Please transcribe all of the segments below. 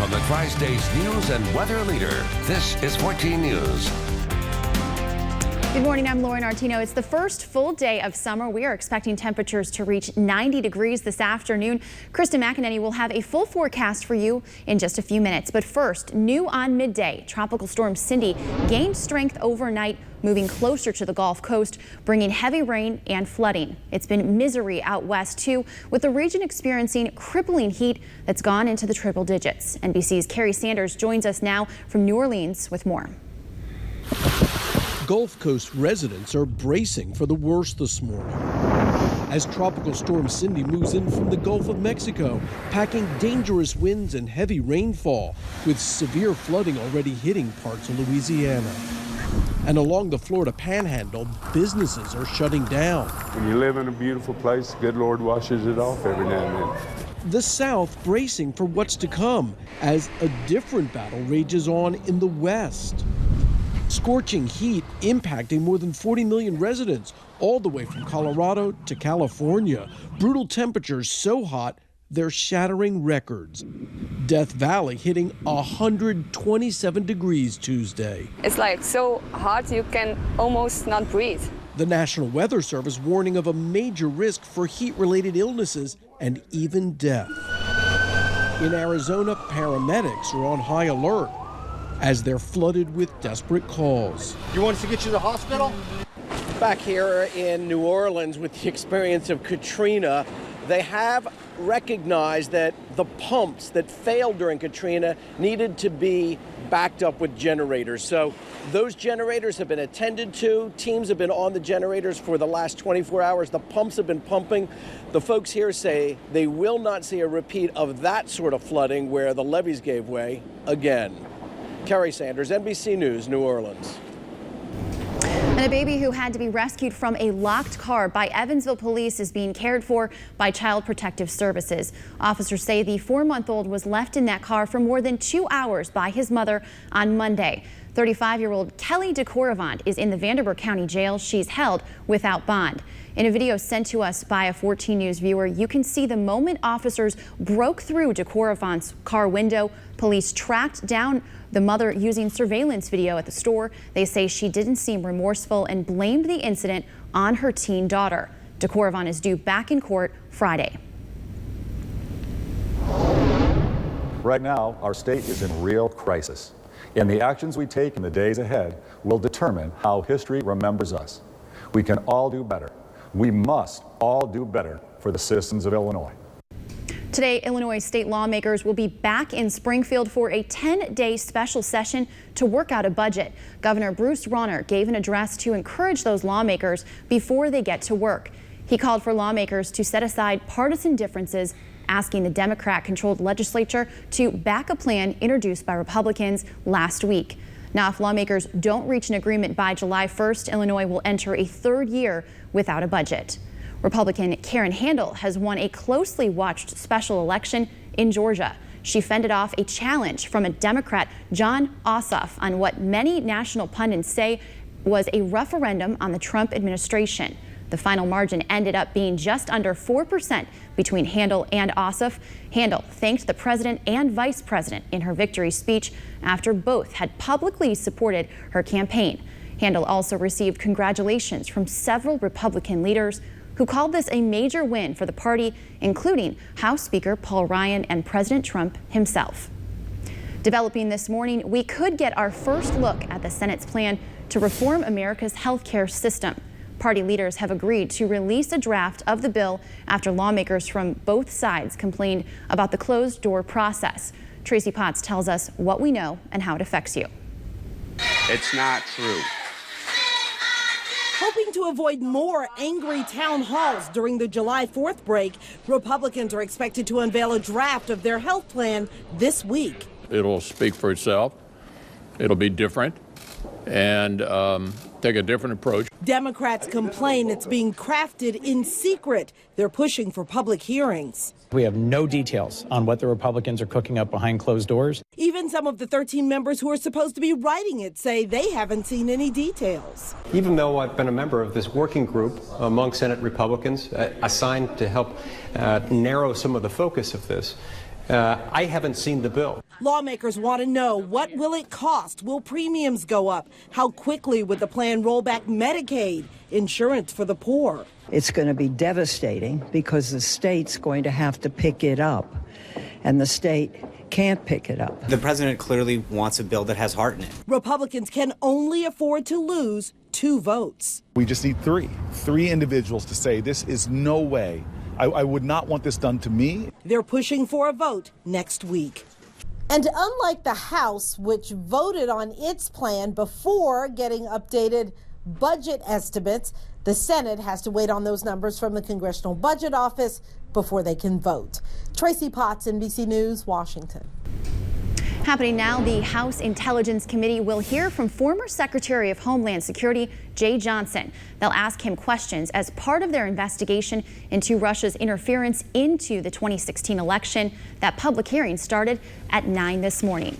from the Tri-State's news and weather leader. This is 14 News. Good morning, I'm Lauren Artino. It's the first full day of summer. We are expecting temperatures to reach 90 degrees this afternoon. Krista McEnany will have a full forecast for you in just a few minutes. But first, new on midday, Tropical Storm Cindy gained strength overnight, moving closer to the Gulf Coast, bringing heavy rain and flooding. It's been misery out west, too, with the region experiencing crippling heat that's gone into the triple digits. NBC's Carrie Sanders joins us now from New Orleans with more. Gulf Coast residents are bracing for the worst this morning as Tropical Storm Cindy moves in from the Gulf of Mexico, packing dangerous winds and heavy rainfall, with severe flooding already hitting parts of Louisiana. And along the Florida Panhandle, businesses are shutting down. When you live in a beautiful place, the good Lord washes it off every now and then. The South bracing for what's to come as a different battle rages on in the West. Scorching heat impacting more than 40 million residents, all the way from Colorado to California. Brutal temperatures so hot, they're shattering records. Death Valley hitting 127 degrees Tuesday. It's like so hot you can almost not breathe. The National Weather Service warning of a major risk for heat-related illnesses and even death. In Arizona, paramedics are on high alert as they're flooded with desperate calls. You want us to get you to the hospital? Back here in New Orleans with the experience of Katrina, they have recognized that the pumps that failed during Katrina needed to be backed up with generators. So those generators have been attended to. Teams have been on the generators for the last 24 hours. The pumps have been pumping. The folks here say they will not see a repeat of that sort of flooding where the levees gave way again. Carrie Sanders, NBC News, New Orleans. And a baby who had to be rescued from a locked car by Evansville police is being cared for by Child Protective Services. Officers say the 4-month-old was left in that car for more than 2 hours by his mother on Monday. 35-year-old Kelly DeCoravant is in the Vanderburgh County Jail. She's held without bond. In a video sent to us by a 14 News viewer, you can see the moment officers broke through DeCoravant's car window. Police tracked down the mother using surveillance video at the store. They say she didn't seem remorseful and blamed the incident on her teen daughter. DeCoravant is due back in court Friday. Right now, our state is in real crisis, and the actions we take in the days ahead will determine how history remembers us. We can all do better. We must all do better for the citizens of Illinois. Today, Illinois state lawmakers will be back in Springfield for a 10-day special session to work out a budget. Governor Bruce Rauner gave an address to encourage those lawmakers before they get to work. He called for lawmakers to set aside partisan differences, asking the Democrat-controlled legislature to back a plan introduced by Republicans last week. Now, if lawmakers don't reach an agreement by July 1st, Illinois will enter a third year without a budget. Republican Karen Handel has won a closely watched special election in Georgia. She fended off a challenge from a Democrat, Jon Ossoff, on what many national pundits say was a referendum on the Trump administration. The final margin ended up being just under 4% between Handel and Ossoff. Handel thanked the president and vice president in her victory speech after both had publicly supported her campaign. Handel also received congratulations from several Republican leaders who called this a major win for the party, including House Speaker Paul Ryan and President Trump himself. Developing this morning, we could get our first look at the Senate's plan to reform America's healthcare system. Party leaders have agreed to release a draft of the bill after lawmakers from both sides complained about the closed-door process. Tracy Potts tells us what we know and how it affects you. It's not true. Hoping to avoid more angry town halls during the July 4th break, Republicans are expected to unveil a draft of their health plan this week. It'll speak for itself. It'll be different and take a different approach. Democrats complain it's being crafted in secret. They're pushing for public hearings. We have no details on what the Republicans are cooking up behind closed doors. Even some of the 13 members who are supposed to be writing it say they haven't seen any details. Even though I've been a member of this working group among Senate Republicans assigned to help narrow some of the focus of this, I haven't seen the bill. Lawmakers want to know, what will it cost? Will premiums go up? How quickly would the plan roll back Medicaid, insurance for the poor? It's going to be devastating because the state's going to have to pick it up, and the state can't pick it up. The president clearly wants a bill that has heart in it. Republicans can only afford to lose 2 votes. We just need three individuals to say this is no way. I would not want this done to me. They're pushing for a vote next week. And unlike the House, which voted on its plan before getting updated budget estimates, the Senate has to wait on those numbers from the Congressional Budget Office before they can vote. Tracy Potts, NBC News, Washington. Happening now, the House Intelligence Committee will hear from former Secretary of Homeland Security Jay Johnson. They'll ask him questions as part of their investigation into Russia's interference into the 2016 election. That public hearing started at 9 this morning.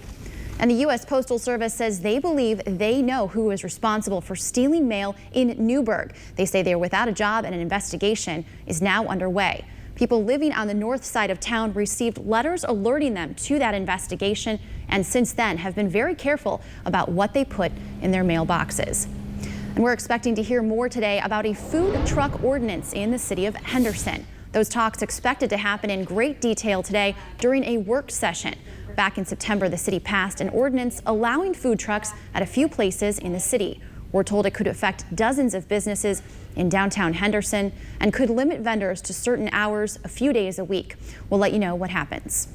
And the U.S. Postal Service says they believe they know who is responsible for stealing mail in Newburgh. They say they are without a job and an investigation is now underway. People living on the north side of town received letters alerting them to that investigation, and since then have been very careful about what they put in their mailboxes. And we're expecting to hear more today about a food truck ordinance in the city of Henderson. Those talks expected to happen in great detail today during a work session. Back in September, the city passed an ordinance allowing food trucks at a few places in the city. We're told it could affect dozens of businesses in downtown Henderson and could limit vendors to certain hours a few days a week. We'll let you know what happens.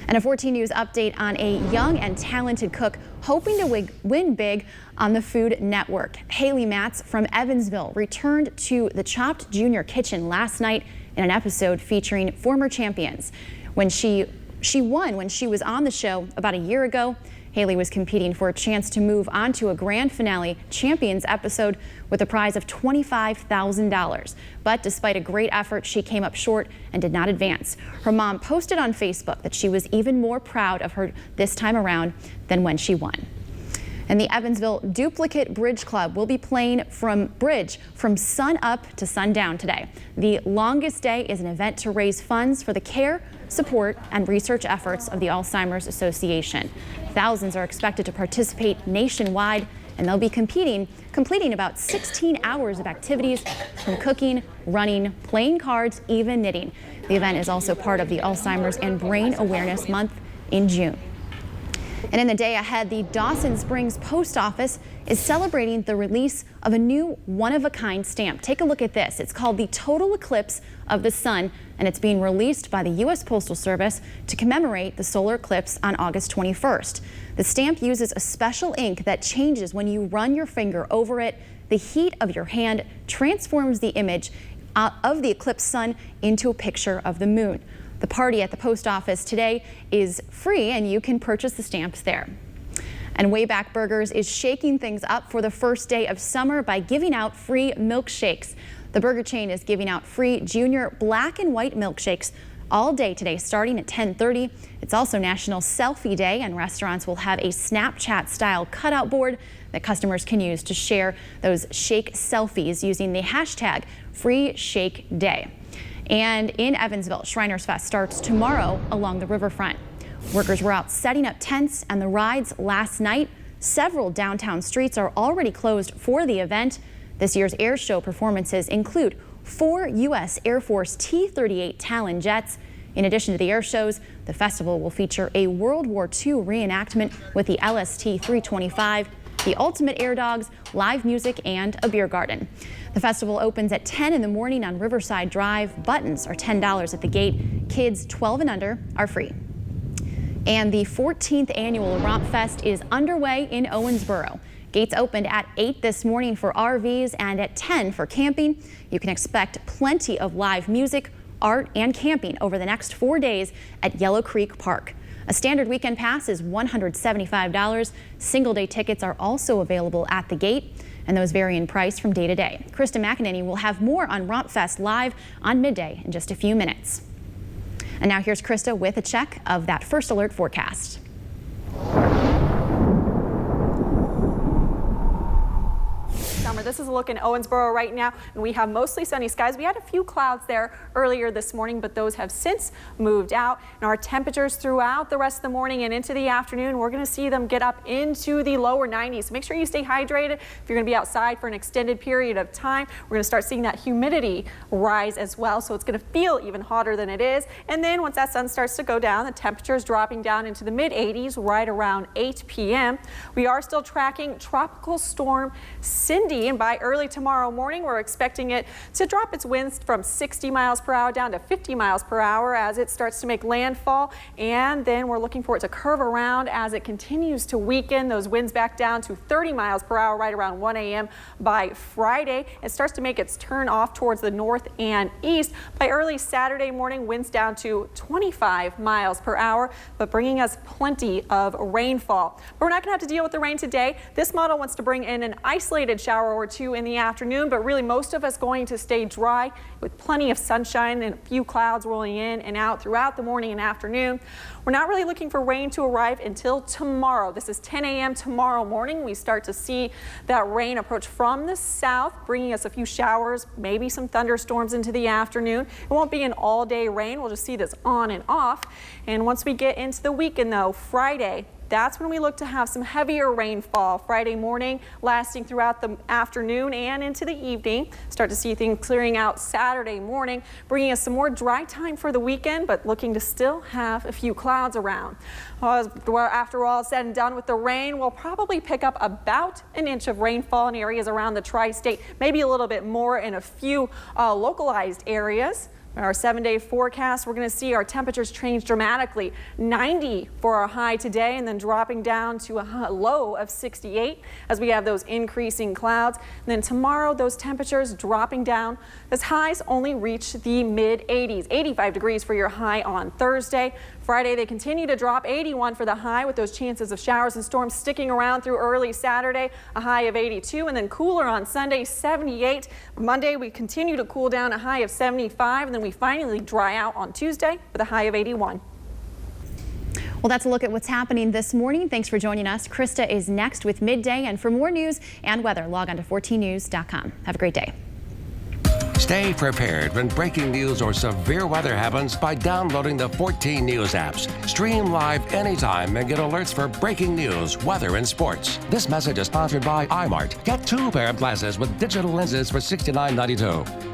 And a 14 News update on a young and talented cook hoping to win big on the Food Network. Haley Matz from Evansville returned to the Chopped Junior Kitchen last night in an episode featuring former champions. When she won when she was on the show about a year ago. Haley was competing for a chance to move on to a grand finale champions episode with a prize of $25,000. But despite a great effort, she came up short and did not advance. Her mom posted on Facebook that she was even more proud of her this time around than when she won. And the Evansville Duplicate Bridge Club will be playing from sun up to sundown today. The longest day is an event to raise funds for the care, support, and research efforts of the Alzheimer's Association. Thousands are expected to participate nationwide, and they'll be completing about 16 hours of activities from cooking, running, playing cards, even knitting. The event is also part of the Alzheimer's and Brain Awareness Month in June. And in the day ahead, the Dawson Springs Post Office is celebrating the release of a new one-of-a-kind stamp. Take a look at this. It's called the Total Eclipse of the Sun, and it's being released by the U.S. Postal Service to commemorate the solar eclipse on August 21st. The stamp uses a special ink that changes when you run your finger over it. The heat of your hand transforms the image of the eclipsed sun into a picture of the moon. The party at the post office today is free, and you can purchase the stamps there. And Wayback Burgers is shaking things up for the first day of summer by giving out free milkshakes. The burger chain is giving out free junior black and white milkshakes all day today, starting at 10:30. It's also National Selfie Day, and restaurants will have a Snapchat-style cutout board that customers can use to share those shake selfies using the hashtag #FreeShakeDay. And in Evansville, Shriners Fest starts tomorrow along the riverfront. Workers were out setting up tents and the rides last night. Several downtown streets are already closed for the event. This year's air show performances include 4 U.S. Air Force T-38 Talon jets. In addition to the air shows, the festival will feature a World War II reenactment with the LST-325, the Ultimate Air Dogs, live music, and a beer garden. The festival opens at 10 in the morning on Riverside Drive. Buttons are $10 at the gate. Kids 12 and under are free. And the 14th annual Roopfest is underway in Owensboro. Gates opened at 8 this morning for RVs and at 10 for camping. You can expect plenty of live music, art, and camping over the next 4 days at Yellow Creek Park. A standard weekend pass is $175. Single-day tickets are also available at the gate, and those vary in price from day to day. Krista McEnany will have more on Roopfest live on Midday in just a few minutes. And now here's Krista with a check of that first alert forecast. Summer, This is a look in Owensboro right now, and we have mostly sunny skies. We had a few clouds there earlier this morning, but those have since moved out. And our temperatures throughout the rest of the morning and into the afternoon, we're going to see them get up into the lower 90s. So make sure you stay hydrated if you're going to be outside for an extended period of time. We're going to start seeing that humidity rise as well, so it's going to feel even hotter than it is. And then once that sun starts to go down, the temperature is dropping down into the mid-80s right around 8 p.m. We are still tracking Tropical Storm Cindy, and by early tomorrow morning, we're expecting it to drop its winds from 60 miles per hour down to 50 miles per hour as it starts to make landfall. And then we're looking for it to curve around as it continues to weaken. Those winds back down to 30 miles per hour right around 1 a.m. by Friday. It starts to make its turn off towards the north and east. By early Saturday morning, winds down to 25 miles per hour, but bringing us plenty of rainfall. But we're not going to have to deal with the rain today. This model wants to bring in an isolated shower or two in the afternoon, but really most of us going to stay dry with plenty of sunshine and a few clouds rolling in and out throughout the morning and afternoon. We're not really looking for rain to arrive until tomorrow. This is 10 a.m. tomorrow morning. We start to see that rain approach from the south, bringing us a few showers, maybe some thunderstorms into the afternoon. It won't be an all-day rain. We'll just see this on and off. And once we get into the weekend, though, Friday, that's when we look to have some heavier rainfall Friday morning, lasting throughout the afternoon and into the evening. Start to see things clearing out Saturday morning, bringing us some more dry time for the weekend, but looking to still have a few clouds around. After all said and done with the rain, we'll probably pick up about an inch of rainfall in areas around the tri-state, maybe a little bit more in a few localized areas. Our 7-day forecast, we're going to see our temperatures change dramatically. 90 for our high today, and then dropping down to a low of 68 as we have those increasing clouds. And then tomorrow, those temperatures dropping down as highs only reach the mid-80s. 85 degrees for your high on Thursday. Friday, they continue to drop. 81 for the high, with those chances of showers and storms sticking around through early Saturday, a high of 82, and then cooler on Sunday, 78. Monday, we continue to cool down, a high of 75, and then we finally dry out on Tuesday with a high of 81. Well, that's a look at what's happening this morning. Thanks for joining us. Krista is next with Midday, and for more news and weather, log on to 14news.com. Have a great day. Stay prepared when breaking news or severe weather happens by downloading the 14 News apps. Stream live anytime and get alerts for breaking news, weather, and sports. This message is sponsored by iMart. Get 2 pair of glasses with digital lenses for $69.92.